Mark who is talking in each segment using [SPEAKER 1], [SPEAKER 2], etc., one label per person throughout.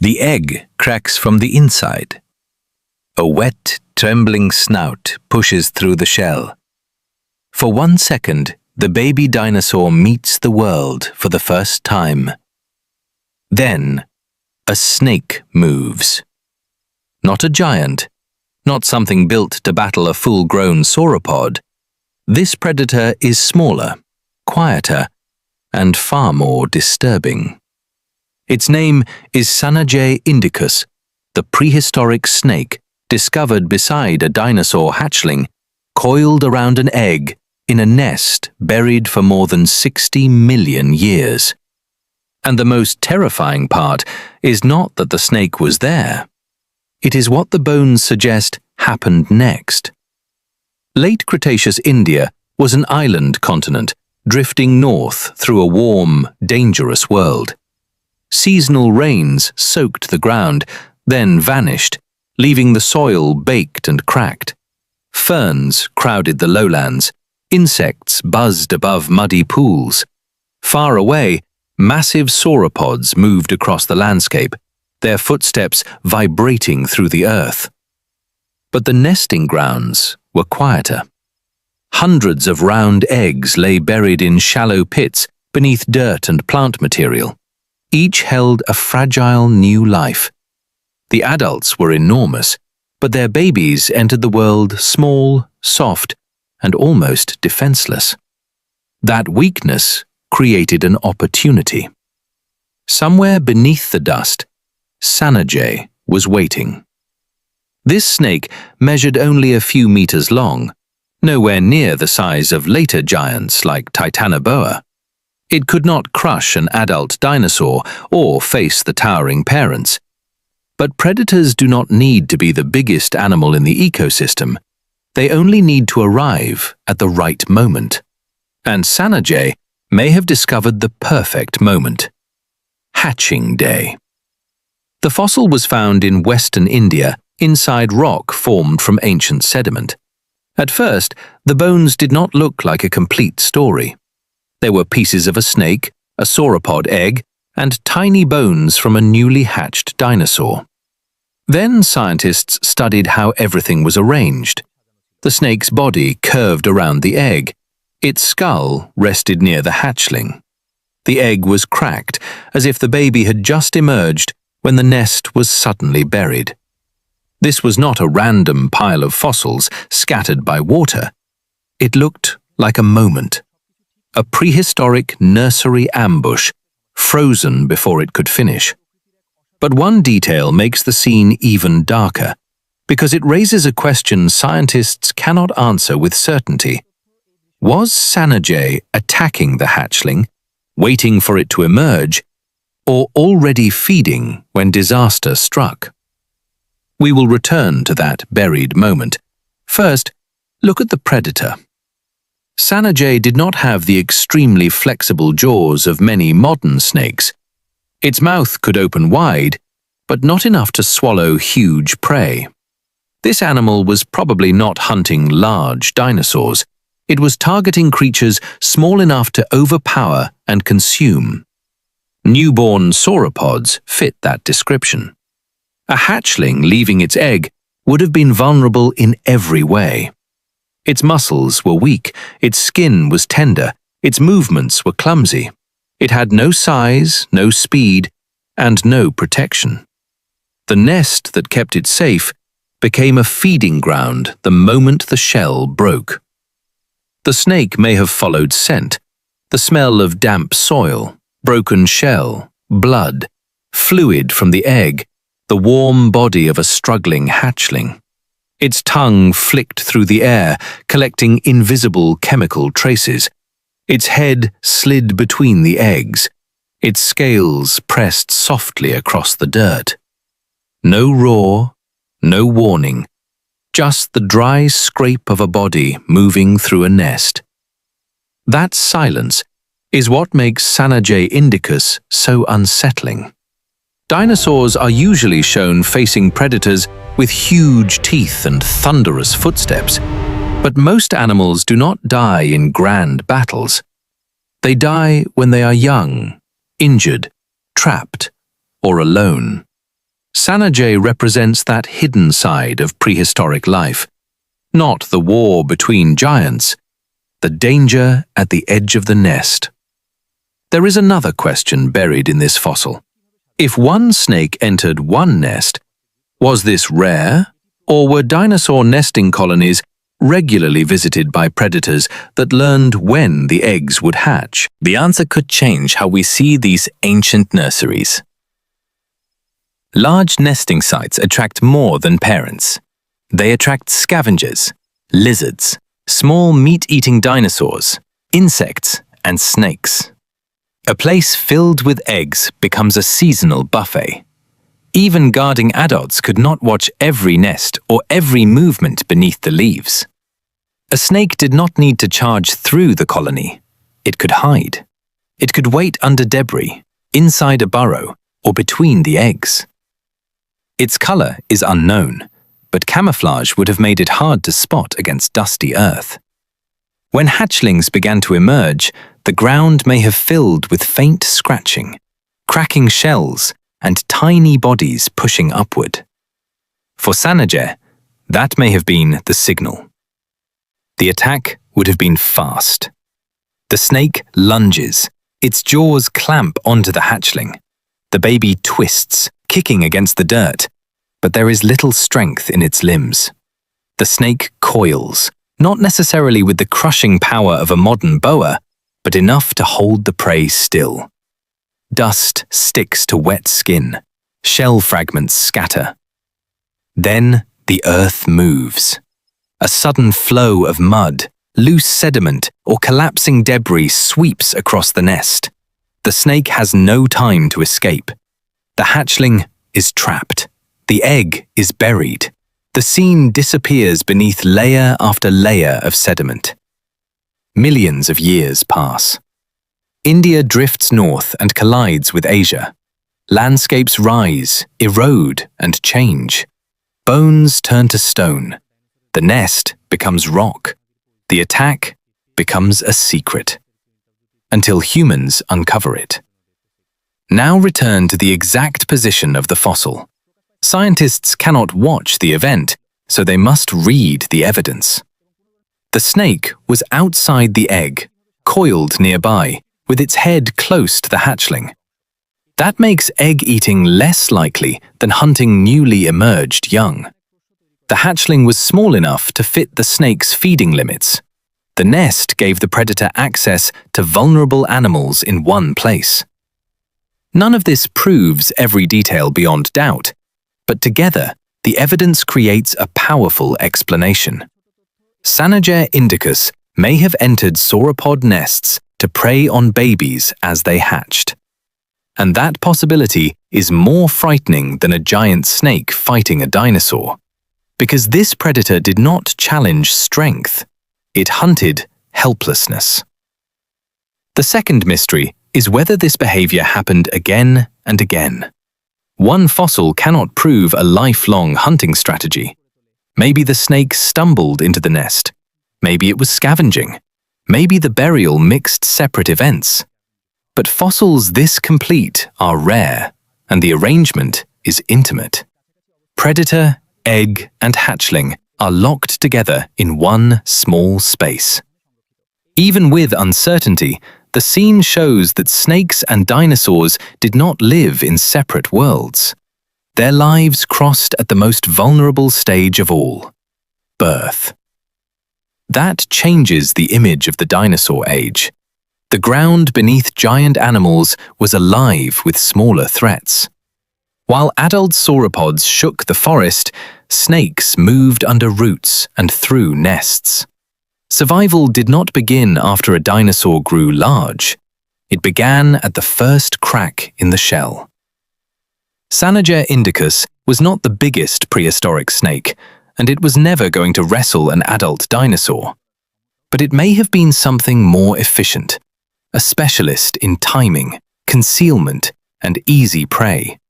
[SPEAKER 1] The egg cracks from the inside. A wet, trembling snout pushes through the shell. For 1 second, the baby dinosaur meets the world for the first time. Then, a snake moves. Not a giant, not something built to battle a full-grown sauropod. This predator is smaller, quieter, and far more disturbing. Its name is Sanajeh indicus, the prehistoric snake discovered beside a dinosaur hatchling, coiled around an egg in a nest buried for more than 60 million years. And the most terrifying part is not that the snake was there. It is what the bones suggest happened next. Late Cretaceous India was an island continent, drifting north through a warm, dangerous world. Seasonal rains soaked the ground, then vanished, leaving the soil baked and cracked. Ferns crowded the lowlands. Insects buzzed above muddy pools. Far away, massive sauropods moved across the landscape, their footsteps vibrating through the earth. But the nesting grounds were quieter. Hundreds of round eggs lay buried in shallow pits beneath dirt and plant material. Each held a fragile new life. The adults were enormous, but their babies entered the world small, soft, and almost defenseless. That weakness created an opportunity. Somewhere beneath the dust, Sanajeh was waiting. This snake measured only a few meters long, nowhere near the size of later giants like Titanoboa. It could not crush an adult dinosaur or face the towering parents. But predators do not need to be the biggest animal in the ecosystem. They only need to arrive at the right moment. And Sanajeh may have discovered the perfect moment. Hatching day. The fossil was found in western India, inside rock formed from ancient sediment. At first, the bones did not look like a complete story. There were pieces of a snake, a sauropod egg, and tiny bones from a newly hatched dinosaur. Then scientists studied how everything was arranged. The snake's body curved around the egg. Its skull rested near the hatchling. The egg was cracked, as if the baby had just emerged when the nest was suddenly buried. This was not a random pile of fossils scattered by water. It looked like a moment. A prehistoric nursery ambush, frozen before it could finish. But one detail makes the scene even darker, because it raises a question scientists cannot answer with certainty. Was Sanajeh attacking the hatchling, waiting for it to emerge, or already feeding when disaster struck? We will return to that buried moment. First, look at the predator. Sanajeh did not have the extremely flexible jaws of many modern snakes. Its mouth could open wide, but not enough to swallow huge prey. This animal was probably not hunting large dinosaurs. It was targeting creatures small enough to overpower and consume. Newborn sauropods fit that description. A hatchling leaving its egg would have been vulnerable in every way. Its muscles were weak, its skin was tender, its movements were clumsy. It had no size, no speed, and no protection. The nest that kept it safe became a feeding ground the moment the shell broke. The snake may have followed scent, the smell of damp soil, broken shell, blood, fluid from the egg, the warm body of a struggling hatchling. Its tongue flicked through the air, collecting invisible chemical traces. Its head slid between the eggs. Its scales pressed softly across the dirt. No roar, no warning, just the dry scrape of a body moving through a nest. That silence is what makes Sanajeh indicus so unsettling. Dinosaurs are usually shown facing predators with huge teeth and thunderous footsteps, but most animals do not die in grand battles. They die when they are young, injured, trapped, or alone. Sanajeh represents that hidden side of prehistoric life, not the war between giants, the danger at the edge of the nest. There is another question buried in this fossil. If one snake entered one nest, was this rare, or were dinosaur nesting colonies regularly visited by predators that learned when the eggs would hatch? The answer could change how we see these ancient nurseries. Large nesting sites attract more than parents. They attract scavengers, lizards, small meat-eating dinosaurs, insects, and snakes. A place filled with eggs becomes a seasonal buffet. Even guarding adults could not watch every nest or every movement beneath the leaves. A snake did not need to charge through the colony. It could hide. It could wait under debris, inside a burrow, or between the eggs. Its color is unknown, but camouflage would have made it hard to spot against dusty earth. When hatchlings began to emerge, the ground may have filled with faint scratching, cracking shells, and tiny bodies pushing upward. For Sanajeh, that may have been the signal. The attack would have been fast. The snake lunges, its jaws clamp onto the hatchling. The baby twists, kicking against the dirt, but there is little strength in its limbs. The snake coils, not necessarily with the crushing power of a modern boa, but enough to hold the prey still. Dust sticks to wet skin, shell fragments scatter. Then the earth moves. A sudden flow of mud, loose sediment, or collapsing debris sweeps across the nest. The snake has no time to escape. The hatchling is trapped. The egg is buried. The scene disappears beneath layer after layer of sediment. Millions of years pass. India drifts north and collides with Asia. Landscapes rise, erode, and change. Bones turn to stone. The nest becomes rock. The attack becomes a secret. Until humans uncover it. Now return to the exact position of the fossil. Scientists cannot watch the event, so they must read the evidence. The snake was outside the egg, coiled nearby, with its head close to the hatchling. That makes egg eating less likely than hunting newly emerged young. The hatchling was small enough to fit the snake's feeding limits. The nest gave the predator access to vulnerable animals in one place. None of this proves every detail beyond doubt, but together, the evidence creates a powerful explanation. Sanajeh indicus may have entered sauropod nests to prey on babies as they hatched. And that possibility is more frightening than a giant snake fighting a dinosaur, because this predator did not challenge strength. It hunted helplessness. The second mystery is whether this behavior happened again and again. One fossil cannot prove a lifelong hunting strategy. Maybe the snake stumbled into the nest. Maybe it was scavenging. Maybe the burial mixed separate events. But fossils this complete are rare, and the arrangement is intimate. Predator, egg, and hatchling are locked together in one small space. Even with uncertainty, the scene shows that snakes and dinosaurs did not live in separate worlds. Their lives crossed at the most vulnerable stage of all, birth. That changes the image of the dinosaur age. The ground beneath giant animals was alive with smaller threats. While adult sauropods shook the forest, snakes moved under roots and through nests. Survival did not begin after a dinosaur grew large. It began at the first crack in the shell. Sanajeh indicus was not the biggest prehistoric snake, and it was never going to wrestle an adult dinosaur. But it may have been something more efficient, a specialist in timing, concealment, and easy prey.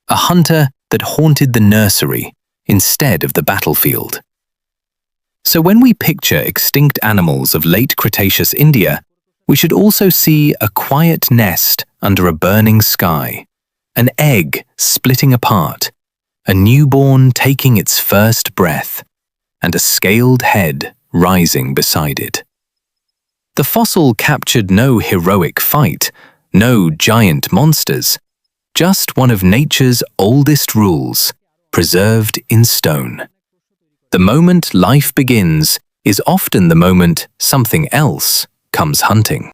[SPEAKER 1] A hunter that haunted the nursery instead of the battlefield. So when we picture extinct animals of late Cretaceous India, we should also see a quiet nest under a burning sky, an egg splitting apart, a newborn taking its first breath, and a scaled head rising beside it. The fossil captured no heroic fight, no giant monsters, just one of nature's oldest rules, preserved in stone. The moment life begins is often the moment something else comes hunting.